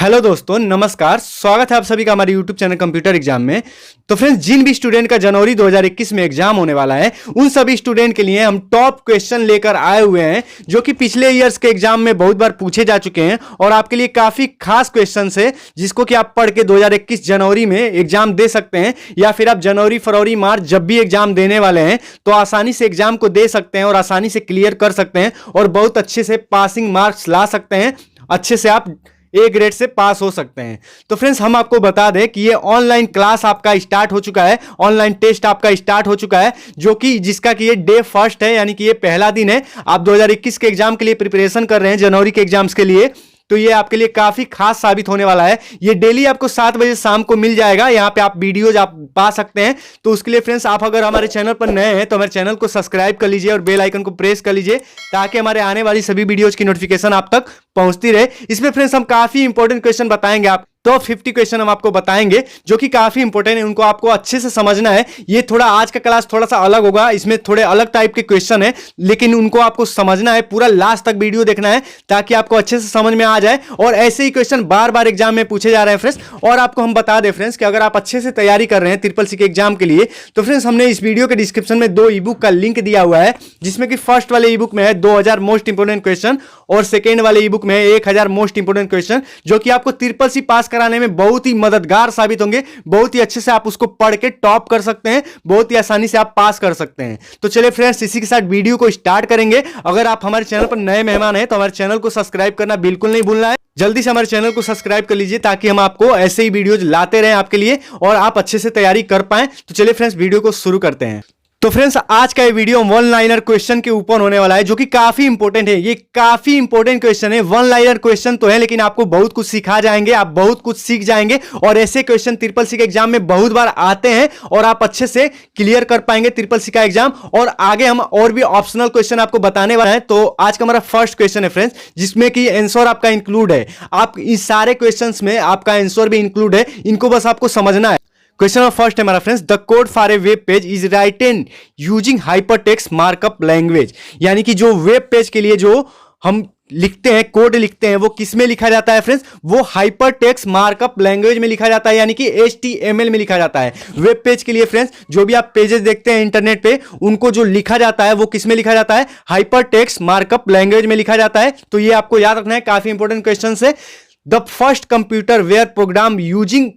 Hello दोस्तों, नमस्कार। स्वागत है आप सभी का हमारे यूट्यूब चैनल कंप्यूटर एग्जाम में। तो फ्रेंड्स, जिन भी स्टूडेंट का जनवरी 2021 में एग्जाम होने वाला है, उन सभी स्टूडेंट के लिए हम टॉप क्वेश्चन लेकर आए हुए हैं, जो कि पिछले ईयर्स के एग्जाम में बहुत बार पूछे जा चुके हैं और आपके लिए काफी खास क्वेश्चन है, जिसको कि आप पढ़ के 2021 जनवरी में एग्जाम दे सकते हैं, या फिर आप जनवरी, फरवरी, मार्च जब भी एग्जाम देने वाले हैं तो आसानी से एग्जाम को दे सकते हैं और आसानी से क्लियर कर सकते हैं और बहुत अच्छे से पासिंग मार्क्स ला सकते हैं। अच्छे से आप ए ग्रेड से पास हो सकते हैं। तो फ्रेंड्स, हम आपको बता दें कि ये ऑनलाइन क्लास आपका स्टार्ट हो चुका है, ऑनलाइन टेस्ट आपका स्टार्ट हो चुका है, जो कि जिसका कि ये डे फर्स्ट है, यानी कि ये पहला दिन है। आप 2021 के एग्जाम के लिए प्रिपरेशन कर रहे हैं, जनवरी के एग्जाम्स के लिए, तो ये आपके लिए काफी खास साबित होने वाला है। ये डेली आपको 7 बजे शाम को मिल जाएगा। यहाँ पे आप वीडियोज आप पा सकते हैं। तो उसके लिए फ्रेंड्स, आप अगर हमारे चैनल पर नए हैं तो हमारे चैनल को सब्सक्राइब कर लीजिए और बेल आइकन को प्रेस कर लीजिए, ताकि हमारे आने वाली सभी वीडियोज की नोटिफिकेशन आप तक पहुंचती रहे। इसमें फ्रेंड्स हम काफी इंपॉर्टेंट क्वेश्चन बताएंगे आप तो 50 क्वेश्चन हम आपको बताएंगे, जो कि काफी इंपॉर्टेंट है, उनको आपको अच्छे से समझना है। ये थोड़ा आज का क्लास थोड़ा सा अलग होगा, इसमें थोड़े अलग टाइप के क्वेश्चन है, लेकिन उनको आपको समझना है, पूरा लास्ट तक वीडियो देखना है, ताकि आपको अच्छे से समझ में आ जाए। और ऐसे ही क्वेश्चन बार बार एग्जाम में पूछे जा रहे हैं फ्रेंड्स। और आपको हम बता दें फ्रेंड्स कि अगर आप अच्छे से तैयारी कर रहे हैं ट्रिपल सी के एग्जाम के लिए, तो फ्रेंड्स हमने इस वीडियो के डिस्क्रिप्शन में 2 ई-बुक का लिंक दिया हुआ है, जिसमें कि फर्स्ट वाले ई-बुक में है 2000 मोस्ट इंपोर्टेंट क्वेश्चन और सेकेंड वाले ई-बुक में है 1000 मोस्ट इंपोर्टेंट क्वेश्चन, जो कि आपको ट्रिपल सी पास कराने में बहुत मददगार साबित होंगे। बहुत ही अच्छे से आप उसको पढ़ के टॉप कर सकते हैं, बहुत ही आसानी से आप पास कर सकते हैं। तो चलिए फ्रेंड्स, इसी के साथ वीडियो को स्टार्ट करेंगे। अगर आप हमारे चैनल पर नए मेहमान हैं तो हमारे चैनल को सब्सक्राइब करना बिल्कुल नहीं भूलना है। जल्दी से हमारे चैनल को सब्सक्राइब कर लीजिए, ताकि हम आपको ऐसे ही वीडियोज लाते रहें आपके लिए और आप अच्छे से तैयारी कर पाएं। तो चलिए फ्रेंड्स, वीडियो को शुरू करते हैं। तो फ्रेंड्स, आज का ये वीडियो वन लाइनर क्वेश्चन के ऊपर होने वाला है, जो कि काफी इंपॉर्टेंट है। ये काफी इंपॉर्टेंट क्वेश्चन है। वन लाइनर क्वेश्चन तो है, लेकिन आपको बहुत कुछ सिखा जाएंगे, आप बहुत कुछ सीख जाएंगे। और ऐसे क्वेश्चन ट्रिपल सी के एग्जाम में बहुत बार आते हैं और आप अच्छे से क्लियर कर पाएंगे ट्रिपल सी का एग्जाम। और आगे हम और भी ऑप्शनल क्वेश्चन आपको बताने वाले हैं। तो आज का हमारा फर्स्ट क्वेश्चन है फ्रेंड्स, जिसमें कि आंसर आपका इंक्लूड है। आप इस सारे क्वेश्चन में आपका आंसर भी इंक्लूड है, इनको बस आपको समझना है। क्वेश्चन नंबर फर्स्ट है हमारा friends, the code for a web page is written using hypertext markup language. यानी कि जो वेब पेज के लिए जो हम लिखते हैं, कोड लिखते हैं, वो किस में लिखा जाता है फ्रेंड्स? वो हाइपरटेक्स्ट मार्कअप लैंग्वेज में लिखा जाता है, यानी कि HTML में लिखा जाता है। वेब पेज के लिए फ्रेंड्स, जो भी आप पेजेस देखते हैं इंटरनेट पे, उनको जो लिखा जाता है वो किस में लिखा जाता है? हाइपरटेक्स्ट मार्कअप लैंग्वेज में लिखा जाता है। तो ये आपको याद रखना है, काफी इंपॉर्टेंट क्वेश्चन है। The first computer where program using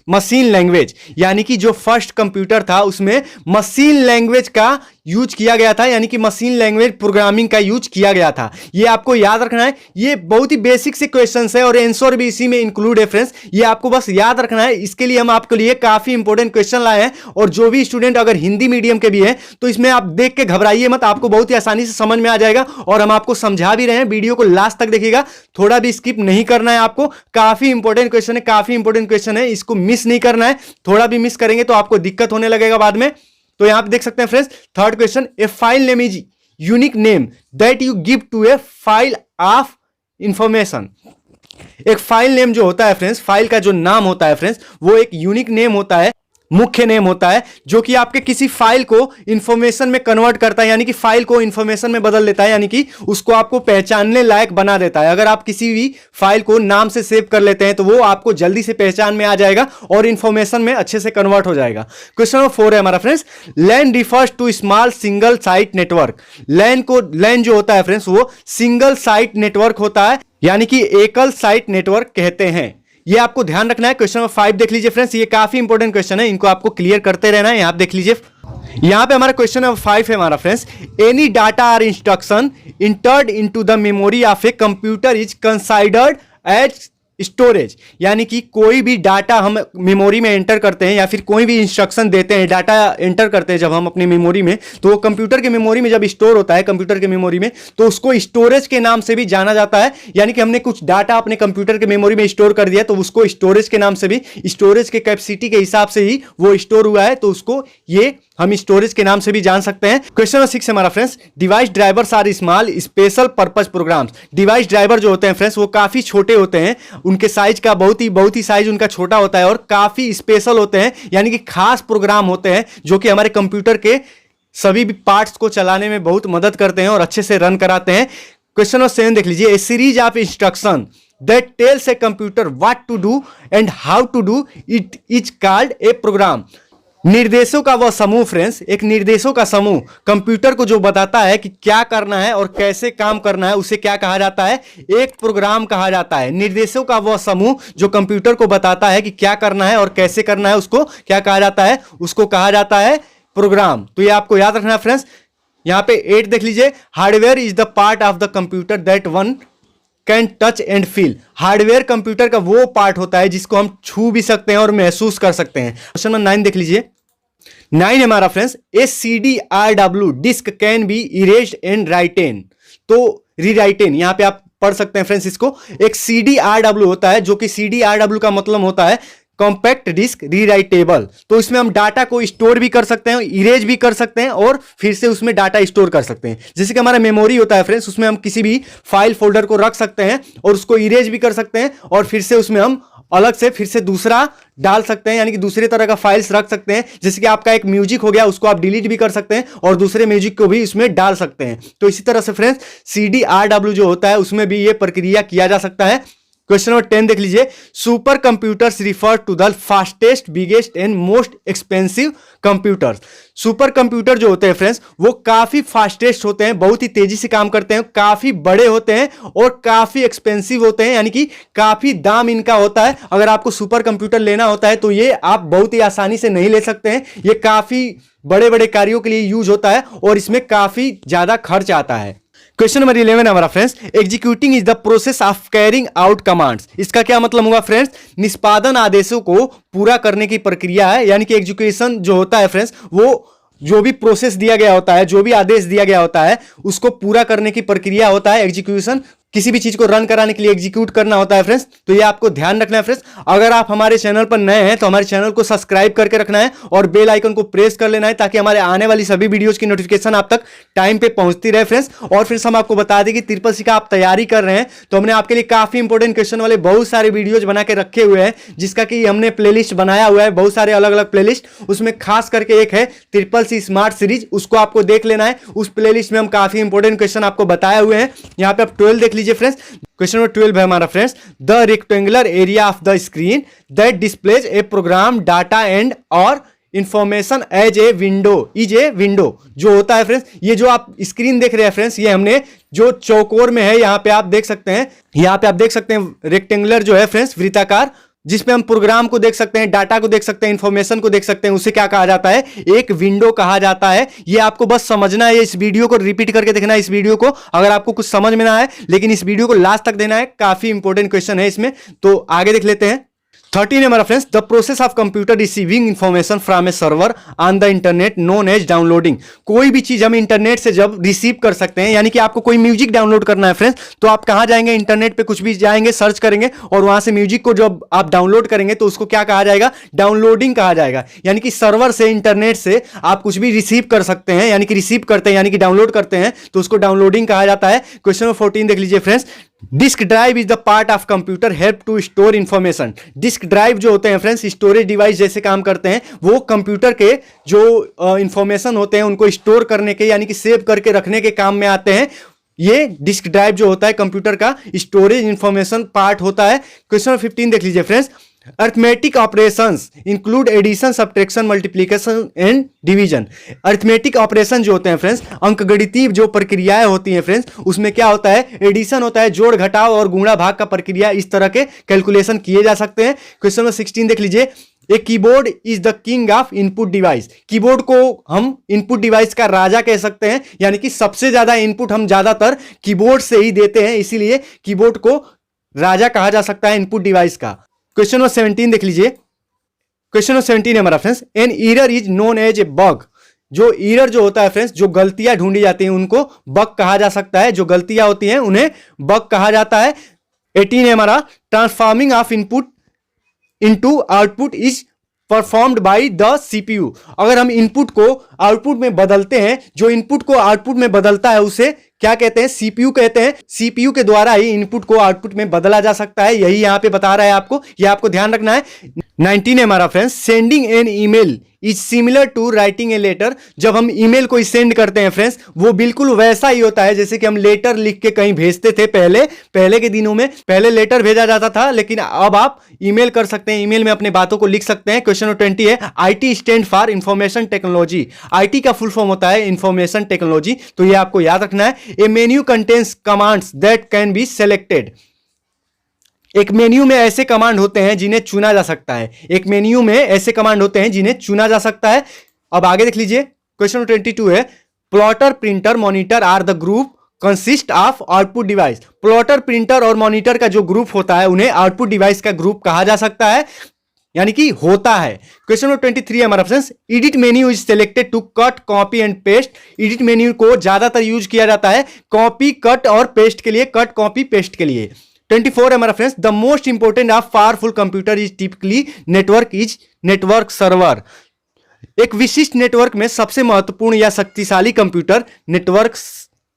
machine language, यानी कि जो फर्स्ट कंप्यूटर था उसमें मशीन लैंग्वेज का यूज किया गया था, यानी कि मशीन लैंग्वेज प्रोग्रामिंग का यूज किया गया था। ये आपको याद रखना है। ये बहुत ही बेसिक से क्वेश्चंस है और आंसर भी इसी में इंक्लूड है फ्रेंड्स। ये आपको बस याद रखना है। इसके लिए हम आपके लिए काफी इंपॉर्टेंट क्वेश्चन लाए हैं। और जो भी स्टूडेंट अगर हिंदी मीडियम के भी हैं, तो इसमें आप देख के घबराइए मत, आपको बहुत ही आसानी से समझ में आ जाएगा। और हम आपको समझा भी रहे हैं, वीडियो को लास्ट तक देखिएगा, थोड़ा भी स्किप नहीं करना है आपको। काफी इंपॉर्टेंट क्वेश्चन है, काफी इंपॉर्टेंट क्वेश्चन है, इसको मिस नहीं करना है। थोड़ा भी मिस करेंगे तो आपको दिक्कत होने लगेगा बाद में। तो यहां पे देख सकते हैं friends, third question, a file name is unique name that you give to a file of information. एक फाइल नेम जो होता है फ्रेंड्स, फाइल का जो नाम होता है फ्रेंड्स, वो एक यूनिक नेम होता है, मुख्य नेम होता है, जो कि आपके किसी फाइल को इंफॉर्मेशन में कन्वर्ट करता है, यानी कि फाइल को इंफॉर्मेशन में बदल देता है, यानी कि उसको आपको पहचानने लायक बना देता है। अगर आप किसी भी फाइल को नाम से सेव कर लेते हैं तो वो आपको जल्दी से पहचान में आ जाएगा और इंफॉर्मेशन में अच्छे से कन्वर्ट हो जाएगा। क्वेश्चन नंबर 4 है हमारा friends, LAN refers to small single site network. LAN जो होता है फ्रेंड्स, वो सिंगल साइट नेटवर्क होता है, यानी कि एकल साइट नेटवर्क कहते हैं। ये आपको ध्यान रखना है। क्वेश्चन नंबर 5 देख लीजिए फ्रेंड्स, ये काफी इंपॉर्टेंट क्वेश्चन है, इनको आपको क्लियर करते रहना है। यहां देख लीजिए, यहां पे हमारा क्वेश्चन नंबर 5 है हमारा फ्रेंड्स, एनी डाटा और instruction entered into the memory of a computer is considered as storage. यानी कि कोई भी डाटा हम मेमोरी में एंटर करते हैं या फिर कोई भी इंस्ट्रक्शन देते हैं, डाटा एंटर करते हैं जब हम अपनी मेमोरी में, तो वो कंप्यूटर के मेमोरी में जब स्टोर होता है, कंप्यूटर के मेमोरी में, तो उसको स्टोरेज के नाम से भी जाना जाता है। यानी कि हमने कुछ डाटा अपने कंप्यूटर के मेमोरी में स्टोर कर दिया, तो उसको स्टोरेज के नाम से भी, स्टोरेज के कैपेसिटी के हिसाब से ही वो स्टोर हुआ है, तो उसको ये हम स्टोरेज के नाम से भी जान सकते हैं। क्वेश्चन नंबर 6 हमारा friends, device drivers are small special purpose programs. Device driver जो होते हैं फ्रेंड्स, वो काफी छोटे होते हैं, उनके साइज का बहुत ही साइज उनका छोटा होता है और काफी स्पेशल होते हैं, यानी कि खास प्रोग्राम होते हैं, जो कि हमारे कंप्यूटर के सभी भी पार्ट्स को चलाने में बहुत मदद करते हैं और अच्छे से रन कराते हैं। क्वेश्चन नंबर 7 देख लीजिए, a series of instruction that tells a computer what to do and how to do it is called a program. निर्देशों का वह समूह फ्रेंड्स, एक निर्देशों का समूह कंप्यूटर को जो बताता है कि क्या करना है और कैसे काम करना है, उसे क्या कहा जाता है? एक प्रोग्राम कहा जाता है। निर्देशों का वह समूह जो कंप्यूटर को बताता है कि क्या करना है और कैसे करना है, उसको क्या कहा जाता है? उसको कहा जाता है प्रोग्राम। तो ये आपको याद रखना है फ्रेंड्स। यहां पे 8 देख लीजिए, hardware is the part of the computer that one can touch and feel. Hardware computer का वो पार्ट होता है जिसको हम छू भी सकते हैं और महसूस कर सकते हैं। क्वेश्चन नंबर 9 देख लीजिए। 9 हमारा friends, A CDRW disc can be erased and written. तो रीराइटेन यहां पे आप पढ़ सकते हैं फ्रेंड्स इसको। एक CDRW होता है, जो कि CDRW का मतलब होता है कॉम्पैक्ट डिस्क रीराइटेबल। तो इसमें हम डाटा को स्टोर भी कर सकते हैं, इरेज भी कर सकते हैं और फिर से उसमें डाटा स्टोर कर सकते हैं। जैसे कि हमारा मेमोरी होता है फ्रेंड्स, उसमें हम किसी भी फाइल फोल्डर को रख सकते हैं और उसको इरेज भी कर सकते हैं और फिर से उसमें हम अलग से फिर से दूसरा डाल सकते हैं, यानी कि दूसरे तरह का फाइल्स रख सकते हैं। जैसे कि आपका एक म्यूजिक हो गया, उसको आप डिलीट भी कर सकते हैं और दूसरे म्यूजिक को भी इसमें डाल सकते हैं। तो इसी तरह से फ्रेंड्स CDRW जो होता है उसमें भी ये प्रक्रिया किया जा सकता है। क्वेश्चन नंबर 10 देख लीजिए। Super computers refer to the fastest, biggest and most expensive computers. Super computer जो होते हैं फ्रेंड्स, वो काफी फास्टेस्ट होते हैं, बहुत ही तेजी से काम करते हैं, काफी बड़े होते हैं और काफी एक्सपेंसिव होते हैं, यानी कि काफी दाम इनका होता है। अगर आपको सुपर कंप्यूटर लेना होता है तो ये आप बहुत ही आसानी से नहीं ले सकते हैं। ये काफी बड़े बड़े कार्यों के लिए यूज होता है और इसमें काफी ज्यादा खर्च आता है। क्वेश्चन नंबर 11 हमारा friends, executing is the process of carrying out commands. इसका क्या मतलब होगा फ्रेंड्स? निष्पादन आदेशों को पूरा करने की प्रक्रिया है, यानी कि एग्जीक्यूशन जो होता है फ्रेंड्स, वो जो भी प्रोसेस दिया गया होता है, जो भी आदेश दिया गया होता है, उसको पूरा करने की प्रक्रिया होता है एग्जीक्यूशन। किसी भी चीज को रन कराने के लिए एग्जीक्यूट करना होता है फ्रेंड्स। तो ये आपको ध्यान रखना है फ्रेंड्स। अगर आप हमारे चैनल पर नए हैं तो हमारे चैनल को सब्सक्राइब करके रखना है और बेल आइकन को प्रेस कर लेना है, ताकि हमारे आने वाली सभी वीडियोस की नोटिफिकेशन आप तक टाइम पे पहुंचती रहे फ्रेंड्स। और फिर हम आपको बता दें कि ट्रिपल सी का आप तैयारी कर रहे हैं तो हमने आपके लिए काफी इंपॉर्टेंट क्वेश्चन वाले बहुत सारे वीडियोज बना के रखे हुए हैं, जिसका कि हमने प्लेलिस्ट बनाया हुआ है, बहुत सारे अलग अलग प्लेलिस्ट। उसमें खास करके एक है ट्रिपल सी स्मार्ट सीरीज, उसको आपको देख लेना है। उस प्लेलिस्ट में हम काफी इंपॉर्टेंट क्वेश्चन आपको बताए हुए हैं। यहाँ पे आप 12 देख लीजिए फ्रेंड्स। क्वेश्चन नंबर 12 है हमारा friends, the rectangular area of the screen that displays a program data and और information as a window is a window. जो होता है फ्रेंड्स, ये जो आप स्क्रीन देख रहे हैं फ्रेंड्स, ये हमने जो चौकोर में है, यहाँ पे आप देख सकते हैं, यहाँ पे आप देख सकते हैं रेक्टेंगुलर जो है फ्रेंड्स, वृत्ताकार, जिसमें हम प्रोग्राम को देख सकते हैं, डाटा को देख सकते हैं, इंफॉर्मेशन को देख सकते हैं, उसे क्या कहा जाता है? एक विंडो कहा जाता है। ये आपको बस समझना है, इस वीडियो को रिपीट करके देखना है, इस वीडियो को, अगर आपको कुछ समझ में ना आए, लेकिन इस वीडियो को लास्ट तक देना है, काफी इंपॉर्टेंट क्वेश्चन है इसमें। तो आगे देख लेते हैं। 13 है हमारा friends, the process of computer receiving information from a server on the internet known as downloading. कोई भी चीज हम इंटरनेट से जब रिसीव कर सकते हैं, यानी कि आपको कोई म्यूजिक डाउनलोड करना है फ्रेंड्स, तो आप कहां जाएंगे? इंटरनेट पे कुछ भी जाएंगे, सर्च करेंगे और वहां से म्यूजिक को जब आप डाउनलोड करेंगे तो उसको क्या कहा जाएगा? डाउनलोडिंग कहा जाएगा। यानी कि सर्वर से, इंटरनेट से आप कुछ भी रिसीव कर सकते हैं, यानी कि रिसीव करते हैं, यानी कि डाउनलोड करते हैं, तो उसको डाउनलोडिंग कहा जाता है। क्वेश्चन नंबर 14 देख लीजिए friends, disk drive is the part of computer help to store information. Disk drive जो होते हैं फ्रेंड्स, स्टोरेज डिवाइस जैसे काम करते हैं, वो कंप्यूटर के जो इंफॉर्मेशन होते हैं उनको स्टोर करने के, यानी कि सेव करके रखने के काम में आते हैं। ये डिस्क ड्राइव जो होता है कंप्यूटर का स्टोरेज इंफॉर्मेशन पार्ट होता है। क्वेश्चन नंबर 15 देख लीजिए friends, arithmetic operations include addition, subtraction, multiplication and division. Arithmetic operation जो होते हैं फ्रेंड्स, अंकगणितीय जो प्रक्रियाएं होती हैं फ्रेंड्स, उसमें क्या होता है? एडिशन होता है, जोड़ घटाव और गुणा भाग का प्रक्रिया, इस तरह के कैलकुलेशन किए जा सकते हैं। क्वेश्चन नंबर 16 देख लीजिए, a keyboard is the king of input device. Keyboard को हम इनपुट डिवाइस का राजा कह सकते हैं, यानी कि सबसे ज्यादा इनपुट हम ज्यादातर कीबोर्ड से ही देते हैं, इसीलिए कीबोर्ड को राजा कहा जा सकता है इनपुट डिवाइस का। क्वेश्चन नंबर 17 देख लीजिए। क्वेश्चन नंबर 17 है हमारा friends, an error is known as a bug. जो एरर जो होता है फ्रेंड्स, जो गलतियां ढूंढी जाती हैं, उनको बग कहा जा सकता है। जो गलतियां होती हैं उन्हें बग कहा जाता है। 18 है हमारा, transforming of input into output is performed by the CPU. अगर हम इनपुट को आउटपुट में बदलते हैं, जो इनपुट को आउटपुट में बदलता है उसे क्या कहते हैं? सीपीयू कहते हैं। सीपीयू के द्वारा ही इनपुट को आउटपुट में बदला जा सकता है, यही यहां पे बता रहा है आपको, यह आपको ध्यान रखना है। 19 है हमारा friends, sending an email is similar to writing a letter. जब हम ईमेल कोई सेंड करते हैं फ्रेंड्स, वो बिल्कुल वैसा ही होता है जैसे कि हम लेटर लिख के कहीं भेजते थे। पहले के दिनों में पहले लेटर भेजा जाता था, लेकिन अब आप ईमेल कर सकते हैं, ईमेल में अपने बातों को लिख सकते हैं। क्वेश्चन नंबर 20 है, IT stand for information technology. IT का फुल फॉर्म होता है इंफॉर्मेशन टेक्नोलॉजी, तो ये आपको याद रखना है। A menu contains commands that can be selected. एक मेन्यू में ऐसे कमांड होते हैं जिन्हें चुना जा सकता है। एक मेन्यू में ऐसे कमांड होते हैं जिन्हें चुना जा सकता है। अब आगे देख लीजिए, क्वेश्चन नंबर 22 है, plotter, printer, monitor are the group consist of output device. Plotter, printer और मॉनिटर का जो ग्रुप होता है उन्हें आउटपुट डिवाइस का ग्रुप कहा जा सकता है, यानी कि होता है। क्वेश्चन नंबर 23 है हमारा option, edit menu is selected to cut, copy and paste. Edit menu को ज्यादातर यूज किया जाता है कॉपी, कट और पेस्ट के लिए, कट, कॉपी, पेस्ट के लिए। 24 है हमारा friends, the most important of powerful computer is typically network server. एक विशिष्ट नेटवर्क में सबसे महत्वपूर्ण या शक्तिशाली कंप्यूटर नेटवर्क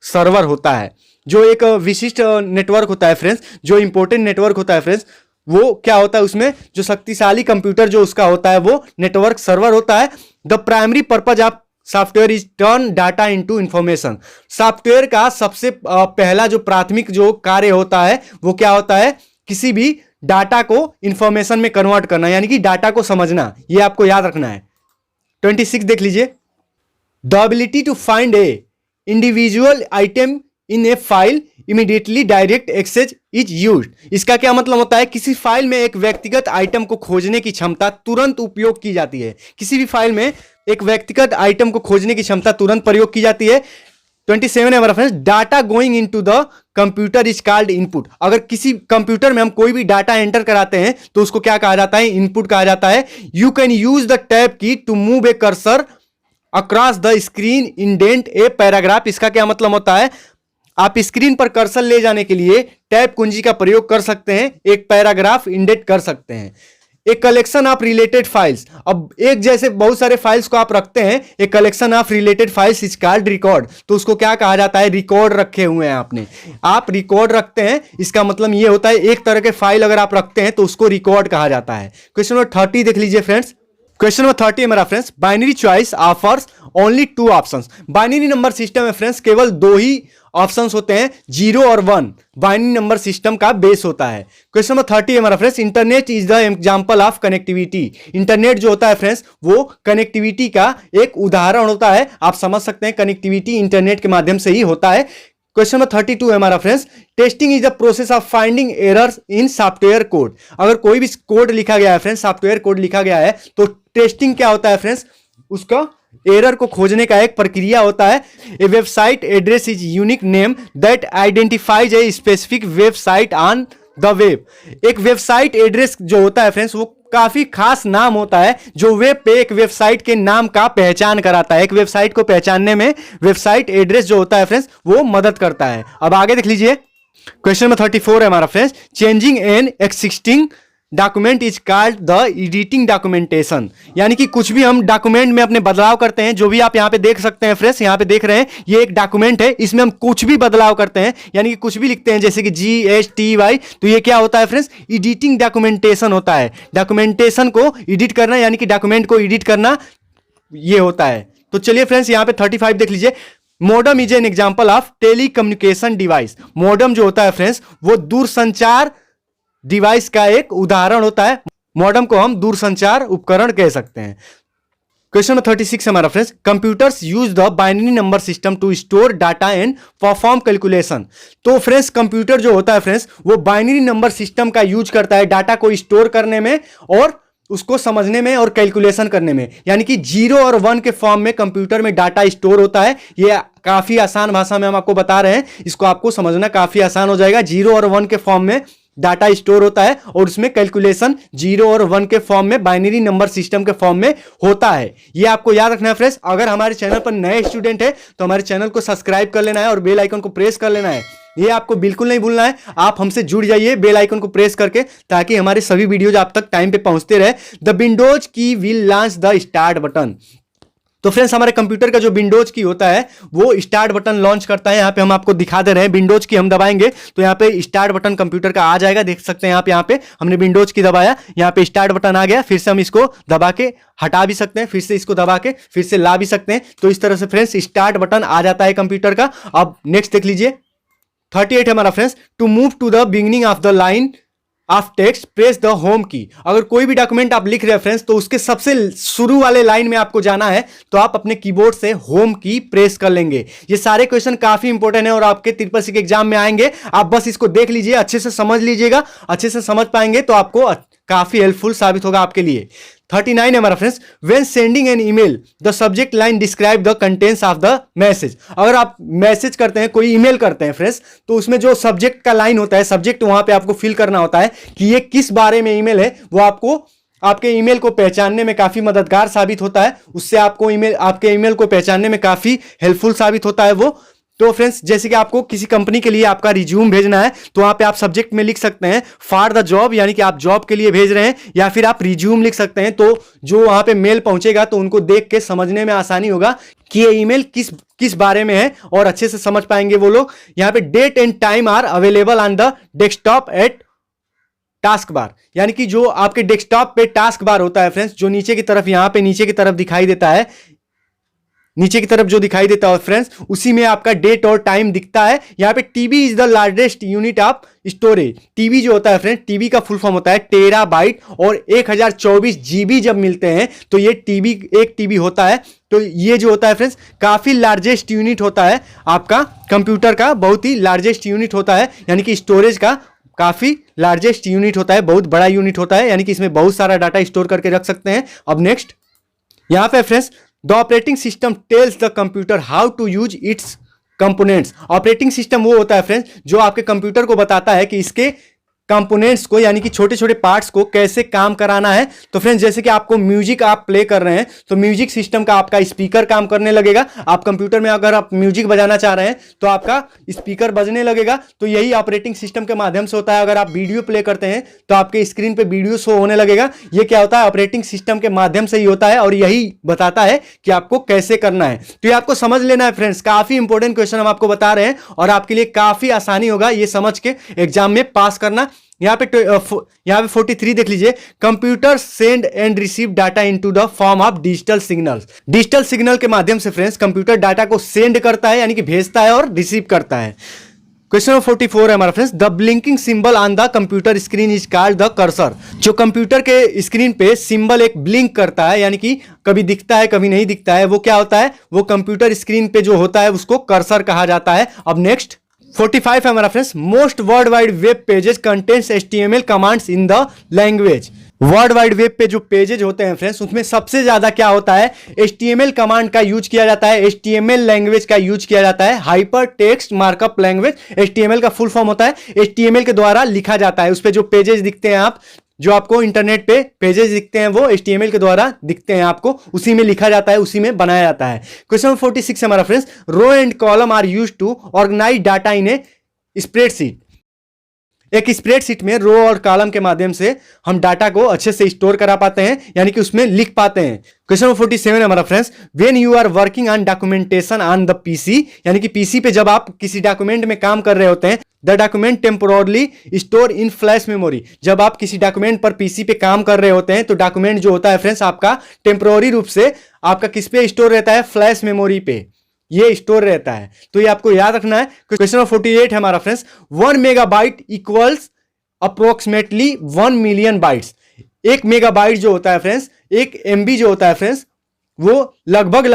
सर्वर होता है। जो एक विशिष्ट नेटवर्क होता है फ्रेंड्स, जो इंपॉर्टेंट नेटवर्क होता है फ्रेंड्स, वो क्या होता है, उसमें जो शक्तिशाली कंप्यूटर जो उसका होता है वो नेटवर्क सर्वर होता है। The primary purpose of software is turn data into information. Software का सबसे पहला जो प्राथमिक जो कार्य होता है वो क्या होता है, किसी भी डाटा को इंफॉर्मेशन में कन्वर्ट करना, यानी कि डाटा को समझना। ये आपको याद रखना है। 26 देख लीजिए, the ability to find a individual item in a file immediately direct access is used. इसका क्या मतलब होता है, किसी फाइल में एक व्यक्तिगत आइटम को खोजने की क्षमता तुरंत उपयोग की जाती है। किसी भी फाइल में एक व्यक्तिगत आइटम को खोजने की क्षमता तुरंत प्रयोग की जाती है। 27 है हमारा friends, data going into the computer is called input. अगर किसी कंप्यूटर में हम कोई भी डाटा एंटर कराते हैं तो उसको क्या कहा जाता है, इनपुट कहा जाता है। You can use the tab key to move a cursor across the screen indent a paragraph. इसका क्या मतलब होता है, आप स्क्रीन पर कर्सर ले जाने के लिए टैब कुंजी का प्रयोग कर सकते हैं, एक पैराग्राफ इंडेंट कर सकते हैं। एक कलेक्शन ऑफ रिलेटेड फाइल्स, अब एक जैसे बहुत सारे फाइल्स को आप रखते हैं, एक collection of related files is called record. तो उसको क्या कहा जाता है, रिकॉर्ड रखे हुए हैं आपने, आप रिकॉर्ड रखते हैं। इसका मतलब ये होता है एक तरह के फाइल अगर आप रखते हैं तो उसको रिकॉर्ड कहा जाता है। क्वेश्चन नंबर 30 देख लीजिए फ्रेंड्स, क्वेश्चन नंबर 30 है मेरा friends, binary choice offers only 2 options. Binary number system में फ्रेंड्स केवल 2 ही ऑप्शंस होते हैं, 0 और 1 बाइनरी नंबर सिस्टम का बेस होता है। क्वेश्चन नंबर 30 है हमारा friends, internet is the example of connectivity. Internet जो होता है फ्रेंड्स वो कनेक्टिविटी का एक उदाहरण होता है। आप समझ सकते हैं कनेक्टिविटी इंटरनेट के माध्यम से ही होता है। क्वेश्चन नंबर 32 है हमारा friends, testing is the process of finding errors in software code. अगर कोई भी कोड लिखा गया है फ्रेंड्स, सॉफ्टवेयर कोड लिखा गया है, तो टेस्टिंग क्या होता है फ्रेंड्स, उसका एरर को खोजने का एक प्रक्रिया होता है। A website address is unique name that identifies a specific website on the web. एक वेबसाइट एड्रेस जो होता है फ्रेंड्स वो काफी खास नाम होता है जो वेब पे एक वेबसाइट के नाम का पहचान कराता है। एक वेबसाइट को पहचानने में वेबसाइट एड्रेस जो होता है फ्रेंड्स वो मदद करता है। अब आगे देख लीजिए, क्वेश्चन नंबर 34 है हमारा friends, changing an existing document is called the editing documentation. यानी कि कुछ भी हम डॉक्यूमेंट में अपने बदलाव करते हैं, जो भी आप यहां पे देख सकते हैं फ्रेंड्स, यहां पे देख रहे हैं ये एक डॉक्यूमेंट है, इसमें हम कुछ भी बदलाव करते हैं, यानी कि कुछ भी लिखते हैं जैसे कि GSTY, तो ये क्या होता है फ्रेंड्स, एडिटिंग डॉक्यूमेंटेशन होता है। डॉक्यूमेंटेशन को एडिट करना यानी कि डॉक्यूमेंट को एडिट करना ये होता है। तो चलिए फ्रेंड्स यहां पे 35 देख लीजिए, modem is an example of tele communication device. Modem जो होता है फ्रेंड्स वो दूरसंचार डिवाइस का एक उदाहरण होता है। मॉडम को हम दूरसंचार उपकरण कह सकते हैं। क्वेश्चन नंबर 36 हमारा friends, computers use the binary number system to store data and perform calculation. तो फ्रेंड्स कंप्यूटर जो होता है फ्रेंड्स वो बाइनरी नंबर सिस्टम का यूज करता है डाटा को स्टोर करने में और उसको समझने में और कैलकुलेशन करने में। यानी कि 0 और 1 के फॉर्म में कंप्यूटर में डाटा स्टोर होता है। ये काफी आसान भाषा में हम आपको बता रहे हैं, इसको आपको समझना काफी आसान हो जाएगा। 0 और 1 के फॉर्म में डाटा स्टोर होता है और उसमें कैलकुलेशन 0 और 1 के फॉर्म में बाइनरी नंबर सिस्टम के फॉर्म में होता है। ये आपको याद रखना है फ्रेंड्स। अगर हमारे चैनल पर नए स्टूडेंट है तो हमारे चैनल को सब्सक्राइब कर लेना है और बेल आइकन को प्रेस कर लेना है। ये आपको बिल्कुल नहीं भूलना है। आप हमसे जुड़ जाइए बेल आइकन को प्रेस करके, ताकि हमारे सभी वीडियोज आप तक टाइम पे पहुंचते रहे। द विंडोज की will launch the start button. तो फ्रेंड्स हमारे कंप्यूटर का जो विंडोज की होता है वो स्टार्ट बटन लॉन्च करता है। यहाँ पे हम आपको दिखा दे रहे हैं, विंडोज की हम दबाएंगे तो यहाँ पे स्टार्ट बटन कंप्यूटर का आ जाएगा, देख सकते हैं यहाँ पे हमने विंडोज की दबाया, यहाँ पे स्टार्ट बटन आ गया। फिर से हम इसको दबा के हटा भी सकते हैं, फिर से इसको दबा के फिर से ला भी सकते हैं। तो इस तरह से फ्रेंड्स स्टार्ट बटन आ जाता है कंप्यूटर का। अब नेक्स्ट देख लीजिए 38 है हमारा friends, to move to the beginning of the line of text press the home key. अगर कोई भी डॉक्यूमेंट आप लिख रहे हैं फ्रेंड्स तो उसके सबसे शुरू वाले लाइन में आपको जाना है तो आप अपने कीबोर्ड से होम की प्रेस कर लेंगे। ये सारे क्वेश्चन काफी इंपॉर्टेंट है और आपके ट्रिपल सी के एग्जाम में आएंगे। आप बस इसको देख लीजिए, अच्छे से समझ लीजिएगा, अच्छे से समझ पाएंगे तो आपको काफी हेल्पफुल साबित होगा आपके लिए। 39 है हमारा friends, when sending an email the subject line describe the contents of the message. अगर आप मैसेज करते हैं, कोई ईमेल करते हैं फ्रेंड्स, तो उसमें जो सब्जेक्ट का लाइन होता है, सब्जेक्ट वहां पे आपको फिल करना होता है कि ये किस बारे में ईमेल है। वो आपको आपके ईमेल को पहचानने में काफी मददगार साबित होता है, उससे आपको आपके ईमेल को पहचानने में काफी हेल्पफुल साबित होता है वो। तो फ्रेंड्स जैसे कि आपको किसी कंपनी के लिए आपका रिज्यूम भेजना है तो वहां पे आप सब्जेक्ट में लिख सकते हैं फॉर द जॉब, यानी कि आप जॉब के लिए भेज रहे हैं, या फिर आप रिज्यूम लिख सकते हैं। तो जो वहां पे मेल पहुंचेगा तो उनको देख के समझने में आसानी होगा कि ये ईमेल किस बारे में है और अच्छे से समझ पाएंगे वो लोग। यहाँ पे date and time are available on the desktop at task bar, यानी कि जो आपके डेस्कटॉप पे टास्क बार होता है फ्रेंड्स, जो नीचे की तरफ यहाँ पे नीचे की तरफ दिखाई देता है, नीचे की तरफ जो दिखाई देता है फ्रेंड्स, उसी में आपका डेट और टाइम दिखता है। यहाँ पे TB is the largest unit of storage. TB जो होता है फ्रेंड्स, टीबी का फुल फॉर्म होता है टेराबाइट, और 1024 जीबी जब मिलते हैं तो ये टीबी एक टीबी होता है। तो ये जो होता है फ्रेंड्स काफी लार्जेस्ट यूनिट होता है आपका कंप्यूटर का, बहुत ही लार्जेस्ट यूनिट होता है, यानी कि स्टोरेज का काफी लार्जेस्ट यूनिट होता है, बहुत बड़ा यूनिट होता है, यानी कि इसमें बहुत सारा डाटा स्टोर करके रख सकते हैं। अब नेक्स्ट यहाँ पे friends, the operating system tells the computer how to use its components. Operating system वो होता है फ्रेंड्स जो आपके कंप्यूटर को बताता है कि इसके कंपोनेंट्स को, यानी कि छोटे छोटे पार्ट्स को कैसे काम कराना है। तो फ्रेंड्स जैसे कि आपको म्यूजिक आप प्ले कर रहे हैं तो म्यूजिक सिस्टम का आपका स्पीकर काम करने लगेगा। आप कंप्यूटर में अगर आप म्यूजिक बजाना चाह रहे हैं तो आपका स्पीकर बजने लगेगा। तो यही ऑपरेटिंग सिस्टम के माध्यम से होता है। अगर आप वीडियो प्ले करते हैं तो आपके स्क्रीन पे वीडियो शो होने लगेगा। ये क्या होता है, ऑपरेटिंग सिस्टम के माध्यम से ही होता है और यही बताता है कि आपको कैसे करना है। तो ये आपको समझ लेना है फ्रेंड्स, काफी इंपॉर्टेंट क्वेश्चन हम आपको बता रहे हैं और आपके लिए काफी आसानी होगा ये समझ के एग्जाम में पास करना। यहाँ पे 43 देख लीजिए, computer send and receive data into the form of digital signals. Digital signal के माध्यम से फ्रेंड्स कंप्यूटर डाटा को सेंड करता है, यानी कि भेजता है और रिसीव करता है। क्वेश्चन नंबर 44 है हमारा friends, the blinking symbol on the computer screen is called the cursor. जो कंप्यूटर के स्क्रीन पे सिंबल एक ब्लिंक करता है, यानी कि कभी दिखता है कभी नहीं दिखता है, वो क्या होता है, वो कंप्यूटर स्क्रीन पे जो होता है उसको कर्सर कहा जाता है। अब नेक्स्ट 45 है हमारा friends, most world wide web pages contents HTML commands in the language. World wide web पे जो पेजेज होते हैं फ्रेंड्स उसमें सबसे ज्यादा क्या होता है, HTML कमांड का यूज किया जाता है, HTML लैंग्वेज का यूज किया जाता है, hyper text markup language. HTML का फुल फॉर्म होता है, HTML के द्वारा लिखा जाता है। उस पे जो पेजेस दिखते हैं आप, जो आपको इंटरनेट पे पेजेस दिखते हैं वो HTML के द्वारा दिखते हैं आपको, उसी में लिखा जाता है, उसी में बनाया जाता है। क्वेश्चन 46 हमारा friends, row and column are used to organise data in a spreadsheet. एक स्प्रेडशीट में रो और कॉलम के माध्यम से हम डाटा को अच्छे से स्टोर करा पाते हैं, यानी कि उसमें लिख पाते हैं। क्वेश्चन 47 हमारा friends, when you are working on documentation on the PC, यानी कि पीसी पे जब आप किसी डॉक्यूमेंट में काम कर रहे होते हैं, the document temporarily store in flash memory. जब आप किसी डॉक्यूमेंट पर पीसी पे काम कर रहे होते हैं तो डॉक्यूमेंट जो होता है फ्रेंड्स आपका टेम्पोररी रूप से आपका किस पे स्टोर रहता है, फ्लैश मेमोरी पे ये स्टोर रहता है। तो ये आपको याद रखना है। क्वेश्चन 48 है हमारा friends, 1 megabyte equals approximately 1 million bytes. 1 megabyte जो होता है फ्रेंड्स, 1 MB जो होता है फ्रेंड्स, वो लगभग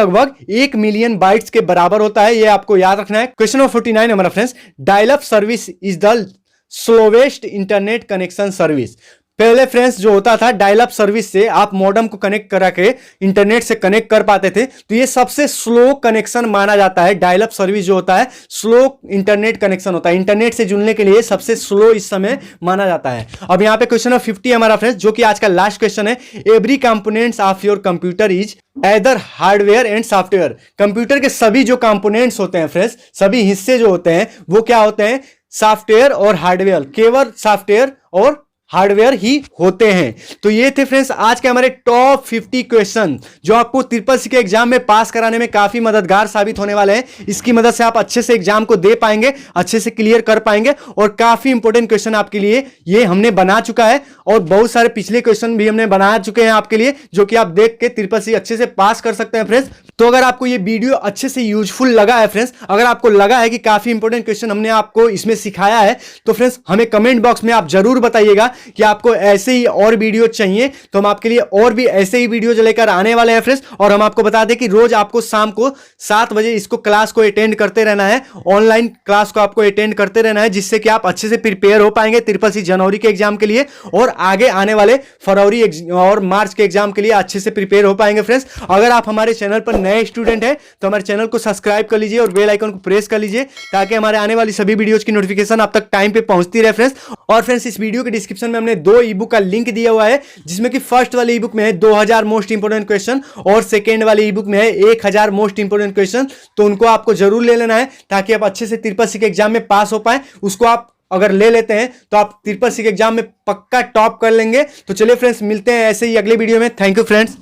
1 मिलियन बाइट्स के बराबर होता है। ये आपको याद रखना है। क्वेश्चन नंबर 49 हमारा friends, dial up service is the slowest internet connection service. पहले फ्रेंड्स जो होता था डायल अप सर्विस से आप मॉडेम को कनेक्ट करा के इंटरनेट से कनेक्ट कर पाते थे, तो ये सबसे स्लो कनेक्शन माना जाता है। डायल अप सर्विस जो होता है स्लो इंटरनेट कनेक्शन होता है, इंटरनेट से जुड़ने के लिए सबसे स्लो इस समय माना जाता है। अब यहाँ पे क्वेश्चन नंबर 50 हमारा फ्रेंड्स, जो कि आज का लास्ट क्वेश्चन है, every components of your computer is either hardware and software. Computer के सभी जो कंपोनेंट्स होते हैं फ्रेंड्स, सभी हिस्से जो होते हैं वो क्या होते हैं, सॉफ्टवेयर और हार्डवेयर, केवल सॉफ्टवेयर और हार्डवेयर ही होते हैं। तो ये थे फ्रेंड्स आज के हमारे टॉप 50 क्वेश्चन जो आपको ट्रिपल सी के एग्जाम में पास कराने में काफी मददगार साबित होने वाले हैं। इसकी मदद से आप अच्छे से एग्जाम को दे पाएंगे, अच्छे से क्लियर कर पाएंगे और काफी इंपॉर्टेंट क्वेश्चन आपके लिए ये हमने बना चुका है और बहुत सारे पिछले क्वेश्चन भी हमने बना चुके हैं आपके लिए, जो कि आप देख के ट्रिपल सी अच्छे से पास कर सकते हैं फ्रेंड्स। तो अगर आपको ये वीडियो अच्छे से यूजफुल लगा है फ्रेंड्स, अगर आपको लगा है कि काफी इंपॉर्टेंट क्वेश्चन हमने आपको इसमें सिखाया है, तो फ्रेंड्स हमें कमेंट बॉक्स में आप जरूर बताइएगा कि आपको ऐसे ही और वीडियो चाहिए। तो हम आपके लिए और भी ऐसे ही वीडियो लेकर आने वाले हैं फ्रेंड्स। और हम आपको बता दें कि रोज आपको शाम को 7 बजे इसको क्लास को अटेंड करते रहना है, ऑनलाइन क्लास को आपको अटेंड करते रहना है, जिससे कि आप अच्छे से प्रिपेयर हो पाएंगे ट्रिपल सी जनवरी के एग्जाम के लिए और आगे आने वाले फरवरी और मार्च के एग्जाम के लिए अच्छे से प्रिपेयर हो पाएंगे फ्रेंड्स। अगर आप हमारे चैनल पर नए स्टूडेंट हैं तो हमारे चैनल को सब्सक्राइब कर लीजिए और बेल आइकन को प्रेस कर लीजिए ताकि हमारे आने वाली सभी वीडियोज की नोटिफिकेशन आप तक टाइम पे पहुंचती रहे फ्रेंड्स। और फ्रेंड्स इस वीडियो के डिस्क्रिप्शन में हमने 2 ई बुक का लिंक दिया हुआ है, जिसमें कि फर्स्ट वाले ई बुक में है 2000 मोस्ट इंपोर्टेंट क्वेश्चन और सेकेंड वाले ई बुक में है 1000 मोस्ट इंपोर्टेंट क्वेश्चन। तो उनको आपको जरूर ले लेना है ताकि आप अच्छे से ट्रिपल सी के एग्जाम में पास हो पाए। उसको आप अगर ले लेते हैं तो आप ट्रिपल सी के एग्जाम में पक्का टॉप कर लेंगे। तो चलिए फ्रेंड्स मिलते हैं ऐसे ही अगले वीडियो में। Thank you friends.